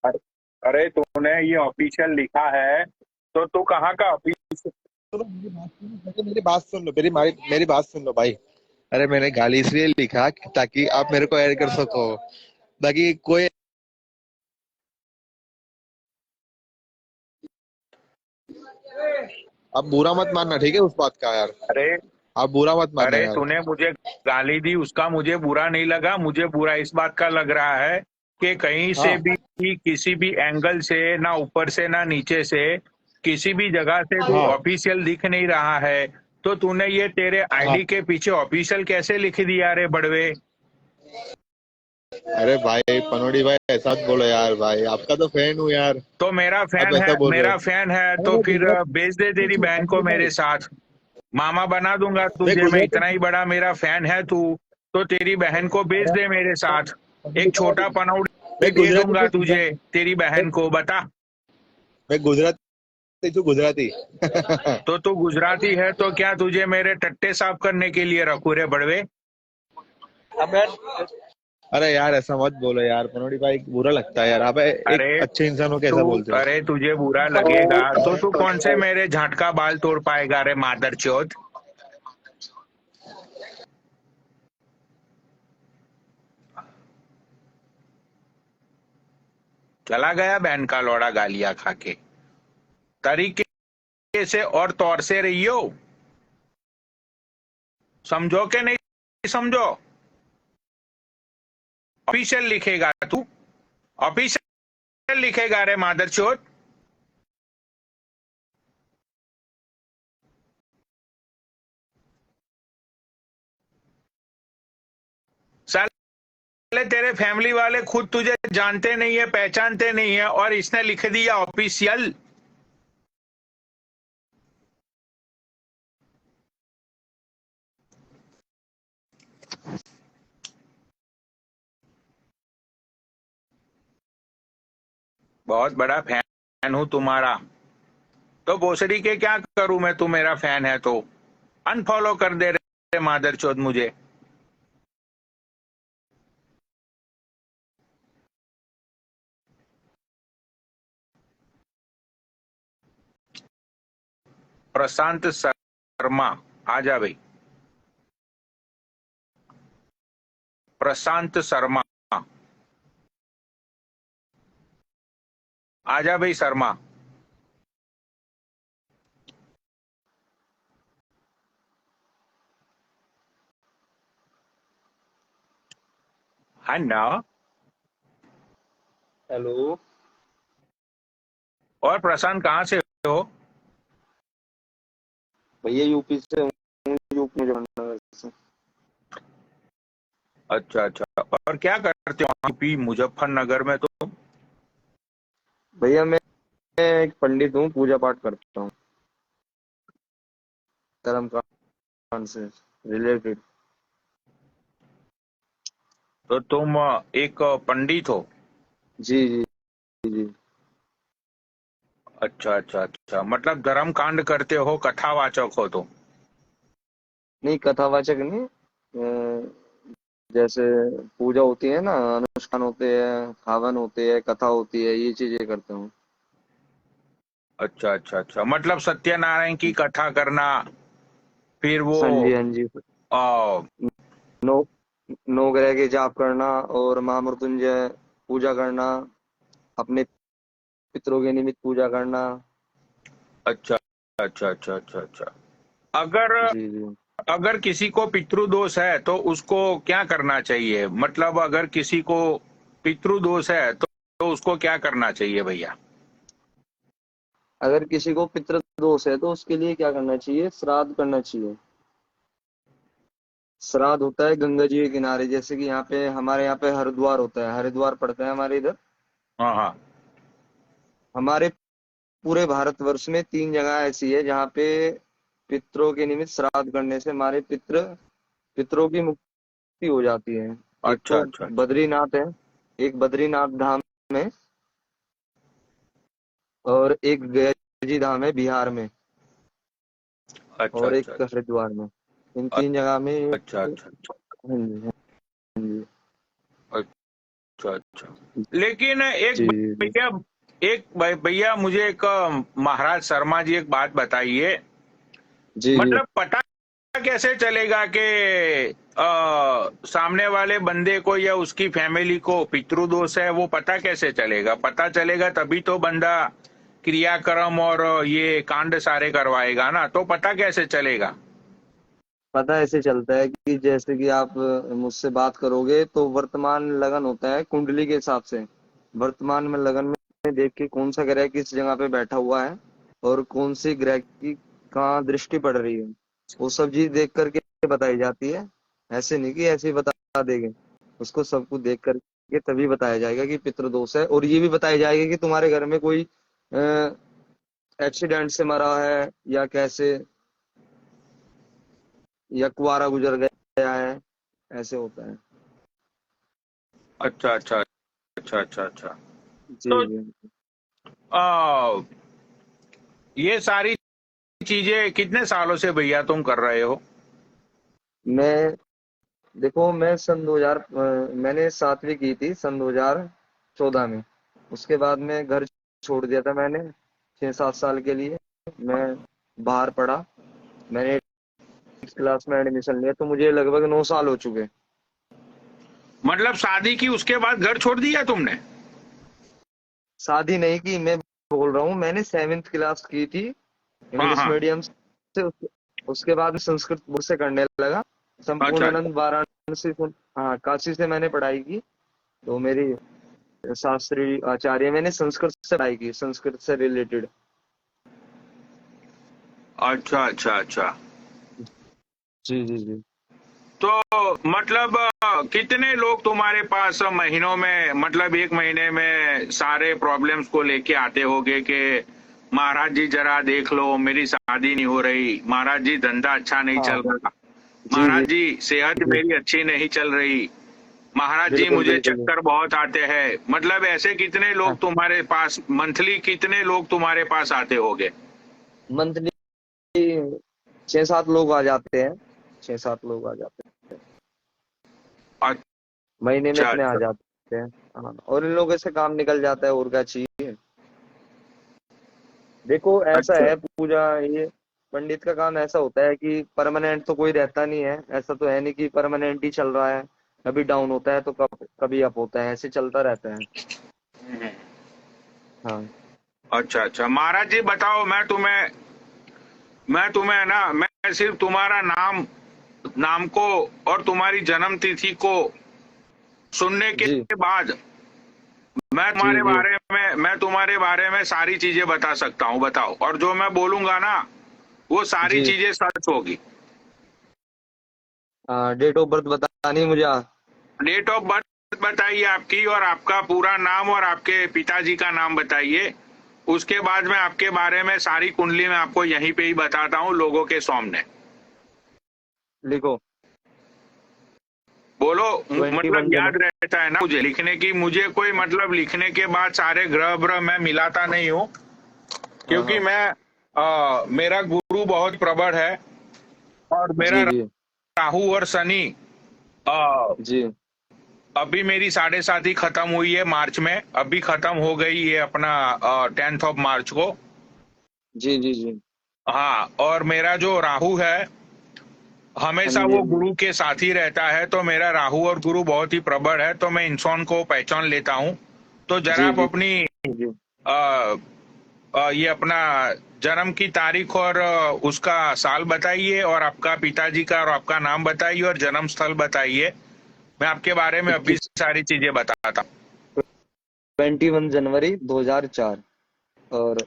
अरे अरे, तूने ये ऑफिशियल लिखा है तो तू कहाँ का ऑफिशियल? सुनो मेरी बात सुन लो, मेरी बात सुन लो भाई। अरे मैंने गाली इसलिए लिखा ताकि आप मेरे को ऐड कर सको। बाकी कोई, आप बुरा मत मानना, ठीक है, उस बात का यार। अरे आप बुरा मत मानना अरे, यार। तूने मुझे गाली दी, उसका मुझे बुरा नहीं लगा। मुझे बुरा इस बात का लग रहा है कि कहीं से हाँ भी किसी भी एंगल से, ना ऊपर से ना नीचे से, किसी भी जगह से तू हाँ ऑफिशियल दिख नहीं रहा है। तो तूने ये तेरे हाँ। आईडी के पीछे ऑफिशियल कैसे लिख दिया रे बड़वे? अरे भाई पनोड़ी भाई, ऐसा मत बोलो यार, भाई आपका तो फैन हूँ यार। तो मेरा आप फैन है, ऐसा बोल रहे हो। मेरा फैन है अरे तो मैं फिर गुजरात, भेज दे तेरी बहन को पनोड़ी भाई, मेरे साथ। मामा बना दूंगा मैं तुझे मैं, गुजराती इतना ही बड़ा मेरा फैन है तू। तो तेरी बहन को भेज दे मेरे साथ। पनोड़ी एक छोटा भाई, पनौड़ी मैं दे गुजराती दूंगा तो तुझे, तेरी बहन को बता। मैं गुजराती तो गुजराती। तो तू गुजराती है तो क्या तुझे मेरे टट्टे साफ करने के लिए रखू रे बड़वे? अरे यार ऐसा मत बोलो यार पनोड़ी भाई, बुरा लगता है यार। आप एक अरे अच्छे इंसान हो, तू कैसा बोलते हो। अरे, तुझे बुरा लगेगा तो तू कौन से मेरे झाट का बाल तोड़ पाएगा रे मादरचोद? चला गया बहन का लौड़ा गालियां खा के। तरीके से और तौर से रहियो। समझो कि नहीं समझो? ऑफिशियल लिखेगा तू, ऑफिशियल लिखेगा रे मादरचोद। साले तेरे फैमिली वाले खुद तुझे जानते नहीं है, पहचानते नहीं है, और इसने लिख दिया ऑफिशियल। बहुत बड़ा फैन हूं तुम्हारा। तो भोसड़ी के क्या करूं मैं, तू मेरा फैन है तो अनफॉलो कर दे रे मादरचोद मुझे। प्रशांत शर्मा, आ जा भाई। प्रशांत शर्मा, आ जा भाई शर्मा। हाँ ना। हेलो। और प्रशांत कहाँ से हो? भैया यूपी से हूँ। यूपी में जाना है वैसे। अच्छा अच्छा, और क्या करते हो यूपी मुजफ्फरनगर में तो? भैया मैं एक पंडित हूँ, पूजा पाठ करता हूँ कर्म कांड से रिलेटेड। तो तुम एक पंडित हो? जी जी जी। अच्छा अच्छा अच्छा, मतलब धर्म कांड करते हो, कथावाचक हो तो? नहीं, कथावाचक नहीं। जैसे पूजा होती है ना, अनुष्ठान होते हैं, हवन होते हैं, कथा होती है, ये चीजें करता हूँ। अच्छा अच्छा अच्छा, मतलब सत्यनारायण की कथा करना, फिर वो हाँ जी हाँ जी। आ, नौ नौ ग्रह के जाप करना और महामृत्युंजय पूजा करना, अपने पितरों के निमित्त पूजा करना। अच्छा अच्छा अच्छा अच्छा अच्छा। अगर जी जी। अगर किसी को पितृदोष है तो उसको क्या करना चाहिए? मतलब अगर किसी को पितृदोष है तो उसको क्या करना चाहिए भैया? अगर किसी को पितृदोष है तो उसके लिए क्या करना चाहिए? श्राद्ध करना चाहिए। श्राद्ध होता है गंगा जी के किनारे, जैसे कि यहाँ पे हमारे यहाँ पे हरिद्वार होता है, हरिद्वार पड़ता है हमारे इधर। हाँ हाँ। हमारे पूरे भारतवर्ष में 3 जगह ऐसी है जहाँ पे पितरों के निमित्त श्राद्ध करने से हमारे पितरों की मुक्ति हो जाती है। एक अच्छा तो अच्छा अच्छा बद्रीनाथ है, एक बद्रीनाथ धाम है, और एक गया जी धाम है बिहार में, अच्छा और अच्छा एक अच्छा हरिद्वार में। इन 3 जगह में अच्छा अच्छा अच्छा हाँ जी हाँ जी। अच्छा अच्छा। लेकिन एक जी जी भैया, भैया मुझे एक महाराज शर्मा जी एक बात बताइए। जी जी। मतलब पता कैसे चलेगा कि सामने वाले बंदे को या उसकी फैमिली को पितृदोष है, वो पता कैसे चलेगा? पता चलेगा तभी तो बंदा क्रियाक्रम और ये कांड सारे करवाएगा ना, तो पता कैसे चलेगा? पता ऐसे चलता है कि जैसे कि आप मुझसे बात करोगे तो वर्तमान लगन होता है कुंडली के हिसाब से। वर्तमान में लगन में देख के कौन सा ग्रह किस जगह पे बैठा हुआ है और कौन सी ग्रह की कहाँ दृष्टि पड़ रही है, वो सब चीज देख करके बताई जाती है। ऐसे नहीं कि ऐसे ही बता देंगे, उसको सब कुछ देख करके तभी बताया जाएगा कि पितृदोष है। और ये भी बताया जाएगा कि तुम्हारे घर में कोई एक्सीडेंट से मरा है या कैसे, या कुआरा गुजर गया है, ऐसे होता है। अच्छा अच्छा अच्छा अच्छा अच्छा। जी तो जी। आ, ये सारी चीजें कितने सालों से भैया तुम कर रहे हो? मैं देखो, मैं सन 2000 मैंने 7वीं की थी सन 2014 में। उसके बाद में घर छोड़ दिया था मैंने 6-7 साल के लिए। मैं बाहर पढ़ा। मैंने 8th क्लास में एडमिशन लिया तो मुझे लगभग 9 साल हो चुके। मतलब शादी की उसके बाद घर छोड़ दिया तुमने? शादी नहीं की, मैं बोल रहा हूँ मैंने 7th क्लास की थी हाँ इंग्लिश हाँ। मीडियम से। उसके बाद में संस्कृत बोर्ड से करने लगा। अच्छा अच्छा। संपूर्णानंद वाराणसी से, हाँ, काशी से मैंने पढ़ाई की। तो मेरी शास्त्री आचार्य, मैंने संस्कृत से पढ़ाई की, संस्कृत से रिलेटेड। अच्छा अच्छा अच्छा। जी जी जी। तो मतलब कितने लोग तुम्हारे पास महीनों में, मतलब एक महीने में सारे प्रॉब्लम्स को लेके आते होगे कि महाराज जी जरा देख लो मेरी शादी नहीं हो रही, महाराज जी धंधा अच्छा नहीं हाँ चल रहा, जी जी महाराज जी सेहत जी। मेरी अच्छी नहीं चल रही, महाराज जी बिल्कुल मुझे बिल्कुल। चक्कर बहुत आते हैं। मतलब ऐसे कितने हाँ, लोग तुम्हारे पास मंथली, कितने लोग तुम्हारे पास आते होगे? मंथली 6-7 लोग आ जाते हैं। 6-7 लोग आ जाते हैं, महीने में अच्छा इतने आ अच्छा जाते हैं। हाँ, और इन लोगों से काम निकल जाता है, और क्या चाहिए। देखो ऐसा अच्छा है पूजा, ये पंडित का काम ऐसा होता है कि परमानेंट तो कोई रहता नहीं है। ऐसा तो है नहीं कि परमानेंट ही चल रहा है। कभी डाउन होता है तो कभी अप होता है, ऐसे चलता रहता है। हाँ अच्छा अच्छा। महाराज जी बताओ, मैं तुम्हें ना, मैं सिर्फ तुम्हारा नाम नाम को और तुम्हारी जन्म तिथि को सुनने के जी बाद जी जी। मैं तुम्हारे बारे में सारी चीजें बता सकता हूँ। बताओ, और जो मैं बोलूंगा ना वो सारी जी। चीजें सच होगी। डेट ऑफ बर्थ बतानी है मुझे? डेट ऑफ बर्थ बताइए आपकी, और आपका पूरा नाम और आपके पिताजी का नाम बताइए। उसके बाद मैं आपके बारे में सारी कुंडली में आपको यहीं पे ही बताता हूँ लोगों के सामने। लिखो। बोलो। 21 मतलब याद जनवरी। रहता है ना मुझे लिखने की, मुझे कोई मतलब लिखने के बाद सारे ग्रह ब्रह मैं मिलाता नहीं हूँ, हाँ क्योंकि हाँ। मेरा गुरु बहुत प्रबल है। और मेरा जी जी राहु और शनि आ, जी अभी मेरी 7.5 खत्म हुई है मार्च में, अभी खत्म हो गई है अपना 10th ऑफ मार्च को। जी जी जी। हाँ, और मेरा जो राहु है हाँ हमेशा जी वो हाँ जी। गुरु के साथ ही रहता है, तो मेरा राहु और गुरु बहुत ही प्रबल है, तो मैं इंसान को पहचान लेता हूँ। तो जरा जी आप जी अपनी जी। आ, ये अपना जन्म की तारीख और उसका साल बताइए, और आपका पिताजी का और आपका नाम बताइए और जन्म स्थल बताइए। मैं आपके बारे में अभी 21 सारी चीजें बताता हूँ। 21 जनवरी 2004। और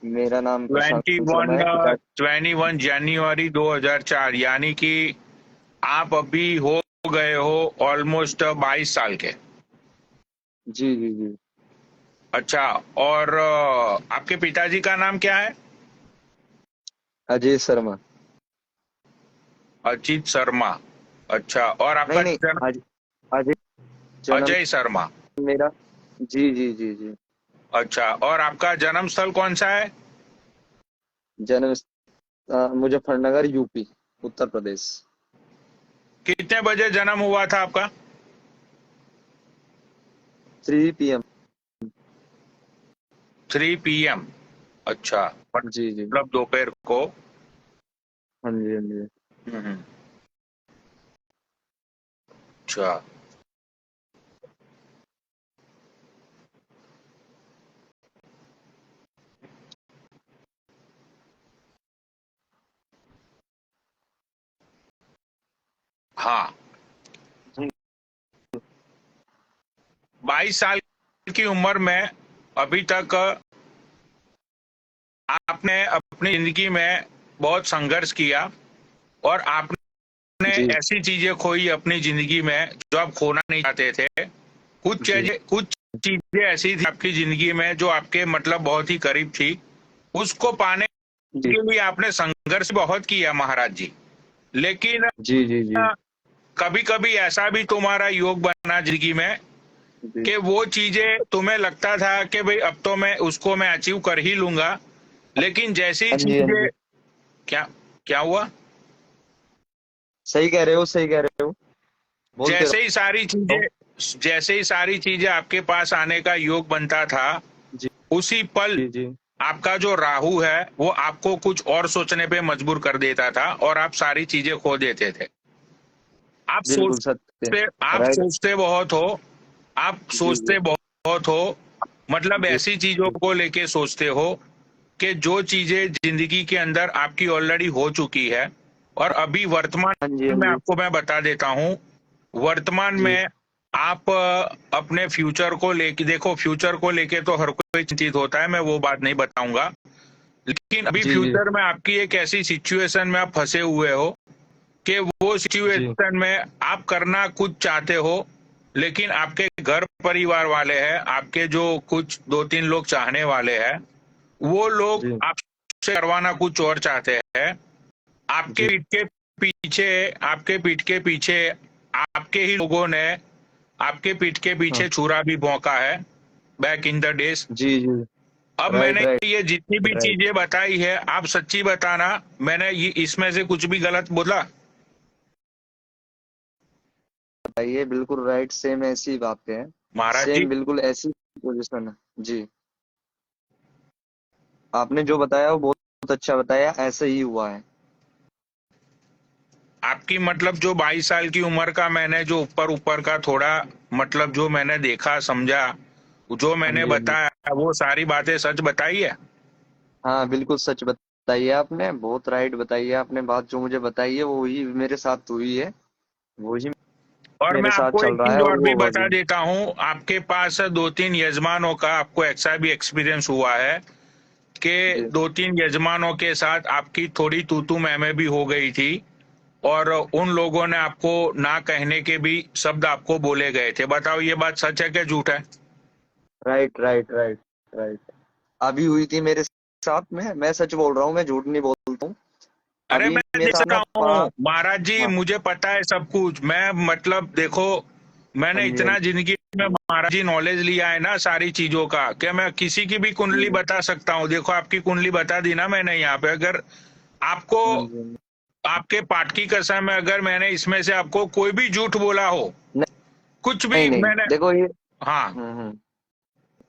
मेरा नाम ट्वेंटी प्रशांत वन शर्मा है, पिता। 21 जनवरी 2004, यानी कि आप अभी हो गए हो ऑलमोस्ट 22 साल के। जी जी जी। अच्छा। और आपके पिताजी का नाम क्या है? अजय शर्मा। अजीत शर्मा। अच्छा, और नहीं आपका नहीं, जन्म? अजय जन्म अजय शर्मा। मेरा। जी जी जी जी। अच्छा, और आपका जन्म स्थल कौन सा है? जन्म मुजफ्फरनगर, यूपी, उत्तर प्रदेश। कितने बजे जन्म हुआ था आपका? 3 PM। 3 PM? अच्छा, जी जी। मतलब दोपहर को। हाँ जी हाँ जी। हम्म, अच्छा। हाँ, जी 22 साल की उम्र में अभी तक आपने अपनी जिंदगी में बहुत संघर्ष किया, और आपने जी ऐसी चीजें खोई अपनी जिंदगी में जो आप खोना नहीं चाहते थे। जी कुछ चीजें ऐसी थी आपकी जिंदगी में जो आपके मतलब बहुत ही करीब थी। उसको पाने जी के लिए आपने संघर्ष बहुत किया महाराज जी। लेकिन जी जी जी कभी कभी ऐसा भी तुम्हारा योग बना जिंदगी में जी। कि वो चीजें तुम्हें लगता था कि भाई अब तो मैं उसको मैं अचीव कर ही लूंगा, लेकिन जैसे ही हाँ जी हाँ चीजें, जी। क्या क्या हुआ, सही कह रहे हो, सही कह रहे हो, बोलते जैसे ही सारी रहो। चीजें जैसे ही सारी चीजें आपके पास आने का योग बनता था, जी उसी पल जी जी। आपका जो राहु है वो आपको कुछ और सोचने पे मजबूर कर देता था, और आप सारी चीजें खो देते थे। आप बिल्कुल सत्य। सोचते आप राइट। सोचते बहुत हो, आप जी जी सोचते बहुत हो, मतलब जी ऐसी चीजों को लेके सोचते हो कि जो चीजें जिंदगी के अंदर आपकी ऑलरेडी हो चुकी है। और अभी वर्तमान हाँ जी हाँ में जी। आपको मैं बता देता हूँ, वर्तमान जी में आप अपने फ्यूचर को लेके देखो, फ्यूचर को लेके तो हर कोई चिंतित होता है, मैं वो बात नहीं बताऊंगा। लेकिन अभी जी जी फ्यूचर में आपकी एक ऐसी सिचुएशन में आप फंसे हुए हो कि वो जी सिचुएशन में आप करना कुछ चाहते हो, लेकिन आपके घर परिवार वाले हैं, आपके जो कुछ 2-3 लोग चाहने वाले हैं, वो लोग जी आपसे करवाना कुछ और चाहते हैं। आपके जी। पीठ के पीछे आपके पीठ के पीछे आपके ही लोगों ने आपके पीठ के हाँ पीछे छुरा भी भोंका है, बैक इन द डेज। जी जी। अब राइट मैंने राइट ये जितनी भी राइट। चीजें बताई है, आप सच्ची बताना, मैंने ये इसमें से कुछ भी गलत बोला? बताइए, बिल्कुल राइट, सेम ऐसी बातें हैं। महाराज जी, सेम बिल्कुल ऐसी पोजीशन है जी। आपने जो बताया वो बहुत अच्छा बताया, ऐसे ही हुआ है। आपकी मतलब जो 22 साल की उम्र का मैंने जो ऊपर ऊपर का थोड़ा मतलब जो मैंने देखा समझा, जो हाँ मैंने जी हाँ जी। बताया, वो सारी बातें सच बताई है। हाँ बिल्कुल सच बताइए, आपने बहुत राइट बताई है। आपने बात जो मुझे बताई है वो ही मेरे साथ हुई है, वो ही और मैं मेरे साथ आपको चल एक रहा चीज है और और वो भी होगा बता भी। देता हूँ, आपके पास 2-3 यजमानों का आपको ऐसा भी एक्सपीरियंस हुआ है कि जी 2-3 यजमानों के साथ आपकी थोड़ी तू मैं भी हो गई थी, और उन लोगों ने आपको ना कहने के भी शब्द आपको बोले गए थे। बताओ ये बात सच है कि झूठ है? Right right right right. अभी हुई थी मेरे साथ में, मैं सच बोल रहा हूँ, मैं झूठ नहीं बोलता हूँ। अरे अभी मैं मेरे देख साथ सकता ना हूँ महाराज जी, हाँ मुझे पता है सब कुछ। मैं मतलब देखो, हाँ मैंने जी हाँ इतना जिंदगी में महाराज जी नॉलेज लिया है ना सारी चीजों का, क्या मैं किसी की भी कुंडली जी। बता सकता हूँ। देखो आपकी कुंडली बता दी ना मैंने यहाँ पे। अगर आपको हाँ जी हाँ जी। आपके पाठ की कसम है, अगर मैंने इसमें से आपको कोई भी झूठ बोला हो, कुछ नहीं भी नहीं मैंने, देखो ये। हाँ,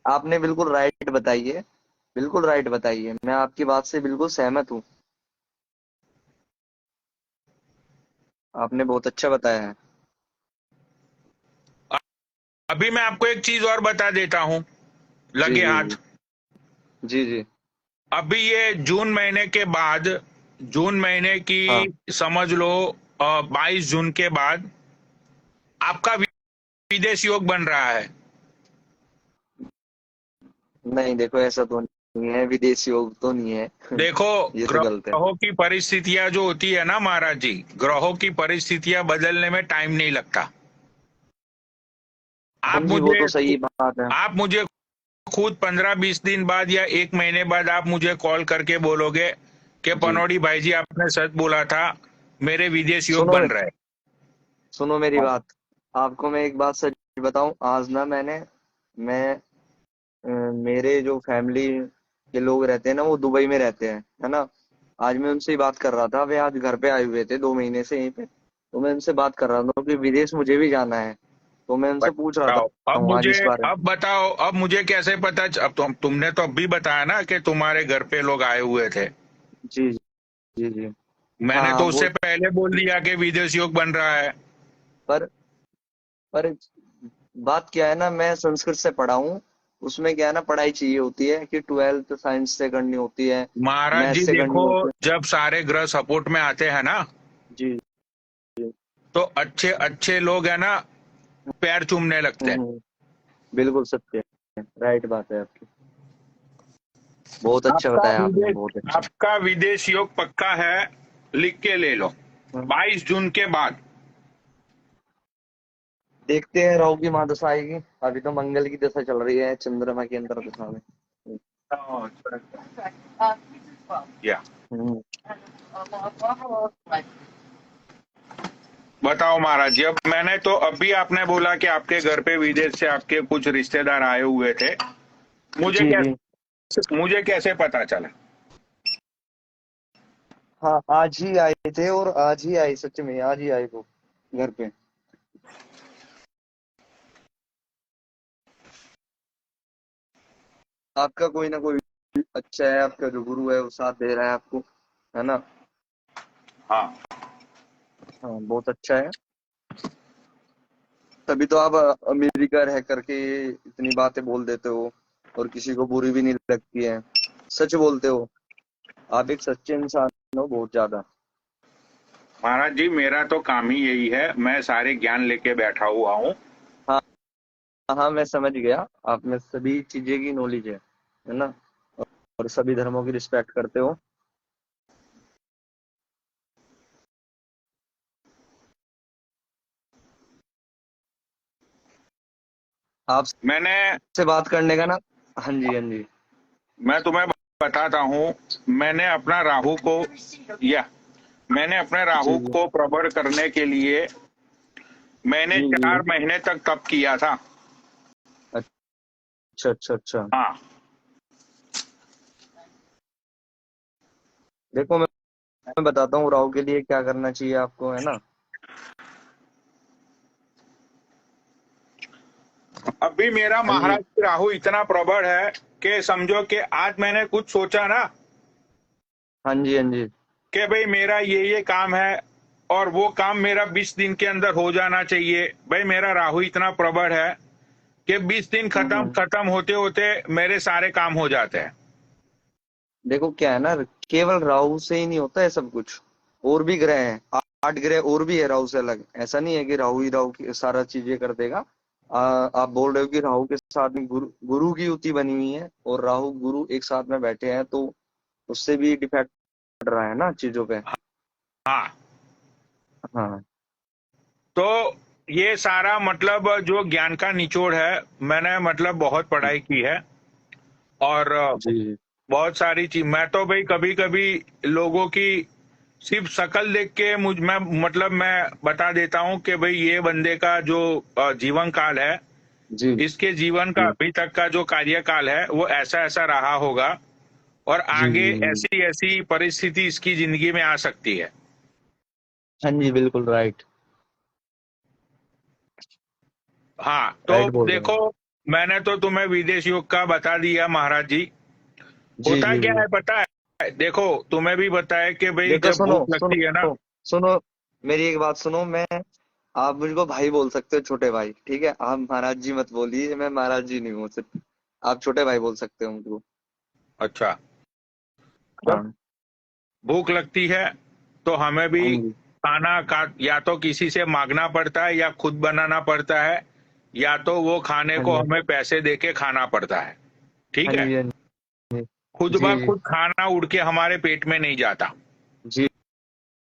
आपने बिल्कुल राइट बताई है, बिल्कुल राइट बताई है, मैं आपकी बात से बिल्कुल सहमत हूँ। आपने बहुत अच्छा बताया है। अभी मैं आपको एक चीज और बता देता हूँ, जी लगे जी हाथ। जी जी जी। अभी ये जून महीने के बाद, जून महीने हाँ की समझ लो 22 जून के बाद आपका विदेश योग बन रहा है। नहीं देखो, ऐसा तो नहीं है, विदेशी योग तो नहीं है। देखो, ये तो गलत है। ग्रहों की परिस्थितियां जो होती है ना महाराज जी, ग्रहों की परिस्थितियां बदलने में टाइम नहीं लगता। हाँ आप जी वो मुझे तो सही बात है। आप मुझे खुद 15-20 दिन बाद या 1 महीने बाद आप मुझे कॉल करके बोलोगे कि जी पनौड़ी भाई जी आपने सच बोला था, मेरे विदेश योग सुनो, बन रहे सुनो मेरी हैं। बात। आपको मैं एक बात सच बताऊं, आज ना मैं मेरे जो फैमिली के लोग रहते हैं ना, वो दुबई में रहते हैं, है ना। आज मैं उनसे ही बात कर रहा था, वे आज घर पे आए हुए थे 2 महीने से यहीं पे, तो मैं उनसे बात कर रहा था कि विदेश मुझे भी जाना है। तो मैं उनसे पूछ रहा बताओ अब था आज मुझे, इस बारे में। अब बताओ अब मुझे कैसे पता अब तुमने तो अभी बताया ना कि तुम्हारे घर पे लोग आए हुए थे। जी जी जी। हाँ मैंने हाँ तो वो, उससे पहले बोल दिया कि विदेश योग बन रहा है। पर पर बात क्या है ना, मैं संस्कृत से पढ़ा हूँ। उसमें क्या है ना, पढ़ाई चाहिए होती है कि 12th साइंस से करनी होती है, महाराज मैथ जी से करनी देखो, होती है। जब सारे ग्रह सपोर्ट में आते हैं ना, जी जी। तो अच्छे अच्छे लोग है ना पैर चूमने लगते हैं। हम्म, बिल्कुल सत्य है, राइट बात है आपकी। बहुत अच्छा आपका बताया आपने, विदेश बहुत अच्छा। आपका विदेश योग पक्का है, लिख के ले लो। हम्म, 22 जून के बाद। देखते हैं राहु की महादशा आएगी। अभी तो मंगल की दशा चल रही है चंद्रमा की अंतर दशा में। या हम्म, बताओ महाराज जी, अब मैंने तो अभी आपने बोला कि आपके घर पे विदेश से आपके कुछ रिश्तेदार आए हुए थे। मुझे जी जी। मुझे कैसे पता चला? हाँ आज ही आए थे, और आज ही आए, सच में आज ही आए वो घर पे। आपका कोई ना कोई अच्छा है, आपका जो गुरु है वो साथ दे रहा है आपको, है ना। हाँ, हाँ बहुत अच्छा है। तभी तो आप अमेरिका रह करके इतनी बातें बोल देते हो, और किसी को बुरी भी नहीं लगती है, सच बोलते हो। आप एक सच्चे इंसान हो बहुत ज्यादा। महाराज जी मेरा तो काम ही यही है, मैं सारे ज्ञान लेके बैठा हुआ हूँ। हाँ हाँ मैं समझ गया, आप में सभी चीजें की नॉलेज है ना, और सभी धर्मों की रिस्पेक्ट करते हो। आपसे मैंने बात करने का ना। हाँ जी हाँ जी। मैं तुम्हें बताता हूँ, मैंने अपना राहु को या मैंने अपने जी राहु जी को प्रबल करने के लिए मैंने जी जी। 4 महीने तक तप किया था। अच्छा अच्छा अच्छा। हाँ, देखो मैं बताता हूँ राहु के लिए क्या करना चाहिए आपको, है ना। अभी मेरा हाँ जी महाराज की राहु इतना प्रबल है कि समझो कि आज मैंने कुछ सोचा ना हाँ जी हाँ जी। कि भाई मेरा ये काम है और वो काम मेरा 20 दिन के अंदर हो जाना चाहिए। भाई मेरा राहु इतना प्रबल है कि 20 दिन खत्म हम्म। खत्म होते होते मेरे सारे काम हो जाते हैं। देखो क्या है ना, केवल राहु से ही नहीं होता है सब कुछ, और भी ग्रह हैं, 8 ग्रह और भी है राहु से अलग। ऐसा नहीं है कि राहु ही राहु की सारा चीजें कर देगा। आप बोल रहे हो कि राहु के साथ में गुरु गुरु की युति बनी हुई है, और राहु गुरु एक साथ में बैठे हैं, तो उससे भी डिफेक्ट पड़ रहा है ना चीजों पे। हाँ, हाँ तो ये सारा मतलब जो ज्ञान का निचोड़ है, मैंने मतलब बहुत पढ़ाई की है। और जी बहुत सारी चीज मैं तो भाई कभी कभी लोगों की सिर्फ शक्ल देख के मैं मतलब मैं बता देता हूँ कि भाई ये बंदे का जो जीवन काल है, जी इसके जीवन का जी अभी तक का जो कार्यकाल है वो ऐसा ऐसा रहा होगा, और जी आगे जी जी। ऐसी ऐसी परिस्थिति इसकी जिंदगी में आ सकती है। हाँ जी बिल्कुल राइट। हाँ, तो राइट बोल रहे देखो हैं। मैंने तो तुम्हें विदेश योग का बता दिया महाराज जी। जी होता जी क्या जी। है पता है, देखो तुम्हें भी बताया कि भाई देखो जब सुनो भूख लगती है ना। सुनो सुनो, मेरी एक बात सुनो। मैं, आप मुझको भाई बोल सकते हो, छोटे भाई, ठीक है। आप महाराज जी मत बोलिए, मैं महाराज जी नहीं हूँ सिर्फ। आप छोटे भाई बोल सकते हो मुझको। अच्छा, जब हाँ भूख लगती है तो हमें भी हाँ जी खाना का या तो किसी से मांगना पड़ता है या खुद बनाना पड़ता है, या तो वो खाने हाँ को जी हमें पैसे देके खाना पड़ता है। ठीक हाँ है, जी हाँ जी खुद ब जी जी खुद खाना उड़ के हमारे पेट में नहीं जाता। जी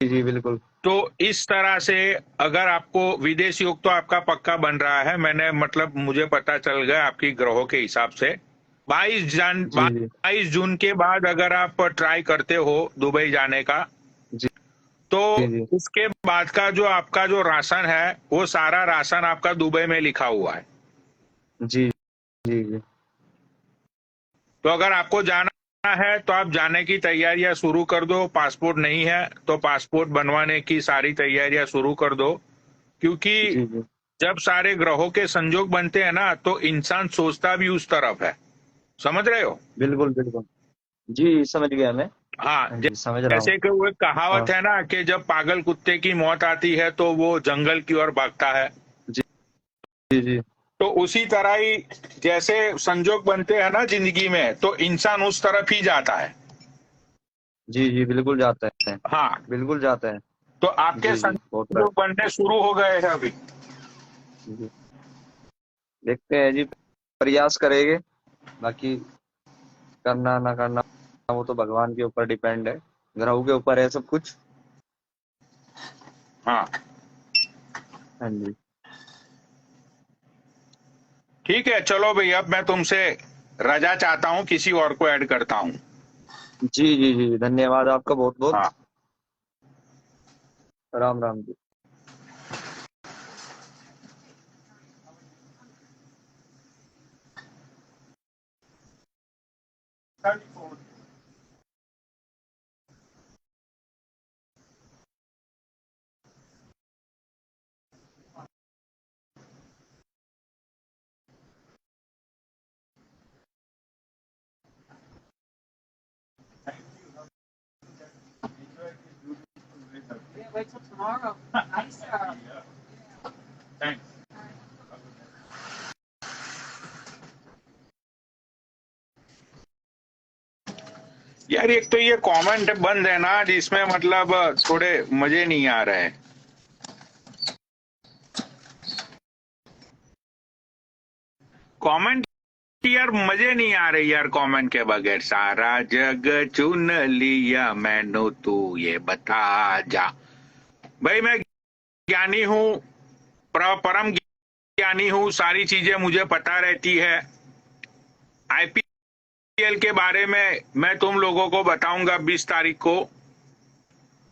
जी बिल्कुल। तो इस तरह से अगर आपको विदेश योग तो आपका पक्का बन रहा है, मैंने मतलब मुझे पता चल गया आपकी ग्रहों के हिसाब से। 22 जी जी 22 जून के बाद अगर आप ट्राई करते हो दुबई जाने का, जी तो जी जी उसके बाद का जो आपका जो राशन है वो सारा राशन आपका दुबई में लिखा हुआ है। जी जी जी। तो अगर आपको जाना है तो आप जाने की तैयारियां शुरू कर दो। पासपोर्ट नहीं है तो पासपोर्ट बनवाने की सारी तैयारियां शुरू कर दो, क्योंकि जी जी जब सारे ग्रहों के संयोग बनते हैं ना तो इंसान सोचता भी उस तरफ है, समझ रहे हो? बिल्कुल बिल्कुल। जी समझ गया मैं। हाँ, हाँ जी समझ रहा हूँ। जैसे कि वो एक कहावत हाँ है ना कि जब पागल कुत्ते की मौत आती है तो वो जंगल की ओर भागता है। जी जी जी तो उसी तरह ही जैसे संजोग बनते हैं ना जिंदगी में, तो इंसान उस तरफ ही जाता है। जी जी बिल्कुल जाता है। हाँ, बिल्कुल जाता है। तो आपके जी जी बहुत संजोग राइट। बनने शुरू हो गए हैं अभी। जी देखते हैं जी, प्रयास करेंगे। बाकी करना ना करना वो तो भगवान के ऊपर डिपेंड है, ग्रहों के ऊपर है सब कुछ। हाँ, हाँ जी। ठीक है, चलो भाई, अब मैं तुमसे रजा चाहता हूँ, किसी और को ऐड करता हूँ। जी जी जी धन्यवाद आपका बहुत बहुत। हाँ। राम राम जी। यार, एक तो ये कमेंट बंद है ना, जिसमें मतलब थोड़े मजे नहीं आ रहे हैं। कमेंट, यार मजे नहीं आ रही यार कमेंट के बगैर। सारा जग चुन लिया मैनू, तू ये बता जा। भाई मैं ज्ञानी हूँ, परम ज्ञानी हूँ, सारी चीजें मुझे पता रहती है। आईपीएल के बारे में मैं तुम लोगों को बताऊंगा 20 तारीख को।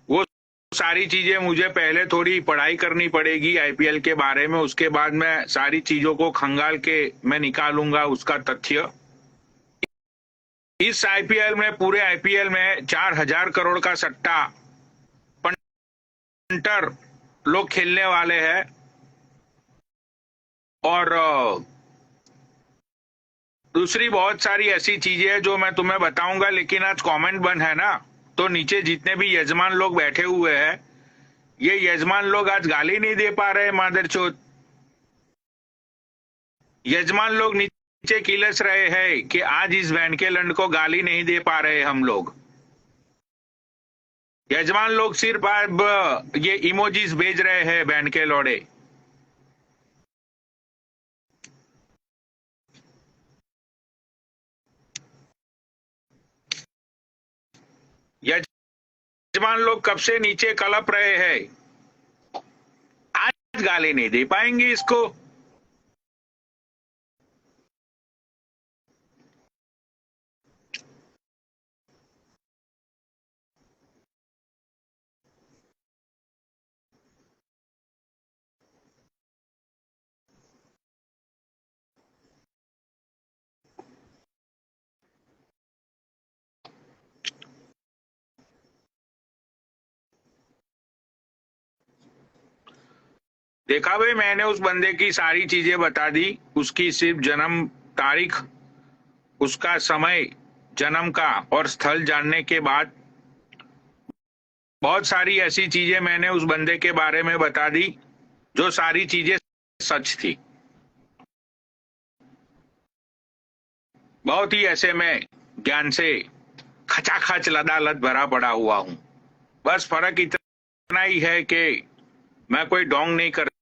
वो सारी चीजें मुझे पहले थोड़ी पढ़ाई करनी पड़ेगी आईपीएल के बारे में, उसके बाद मैं सारी चीजों को खंगाल के मैं निकालूंगा उसका तथ्य। इस आईपीएल में, पूरे आईपीएल में 4,000 करोड़ का सट्टा पंटर लोग खेलने वाले हैं। और दूसरी बहुत सारी ऐसी चीजें हैं जो मैं तुम्हें बताऊंगा, लेकिन आज कमेंट बंद है ना, तो नीचे जितने भी यजमान लोग बैठे हुए हैं, ये यजमान लोग आज गाली नहीं दे पा रहे मादरचोद। यजमान लोग नीचे किलस रहे हैं कि आज इस वैन के लंड को गाली नहीं दे पा रहे हम लोग। यजमान लोग सिर्फ अब ये इमोजीज भेज रहे हैं वैन के लौड़े। यजमान लोग कब से नीचे कलप रहे हैं, आज गाली नहीं दे पाएंगे इसको। देखा भाई, मैंने उस बंदे की सारी चीजें बता दी, उसकी सिर्फ जन्म तारीख, उसका समय जन्म का और स्थल जानने के बाद बहुत सारी ऐसी चीजें मैंने उस बंदे के बारे में बता दी जो सारी चीजें सच थी। बहुत ही ऐसे में ज्ञान से खचाखच लदालद भरा पड़ा हुआ हूं। बस फर्क इतना ही है कि मैं कोई डोंग नहीं करता।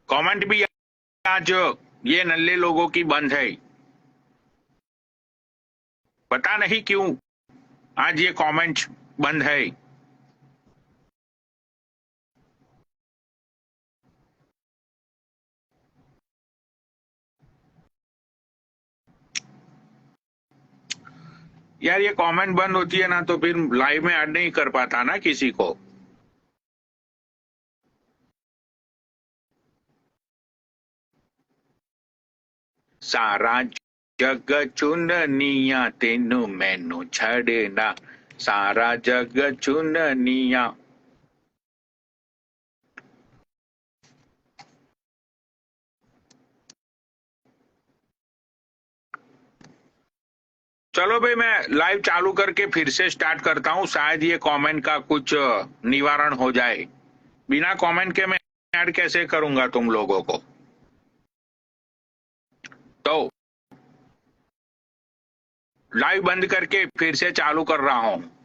कमेंट भी आज ये नल्ले लोगों की बंद है, पता नहीं क्यों आज ये कमेंट बंद है। यार ये कमेंट बंद होती है ना तो फिर लाइव में ऐड नहीं कर पाता ना किसी को। सारा जग चुननिया तेनू मैनू छड़ना, सारा जग चुननिया। चलो भाई, मैं लाइव चालू करके फिर से स्टार्ट करता हूँ, शायद ये कमेंट का कुछ निवारण हो जाए। बिना कमेंट के मैं ऐड कैसे करूंगा तुम लोगों को? तो लाइव बंद करके फिर से चालू कर रहा हूँ।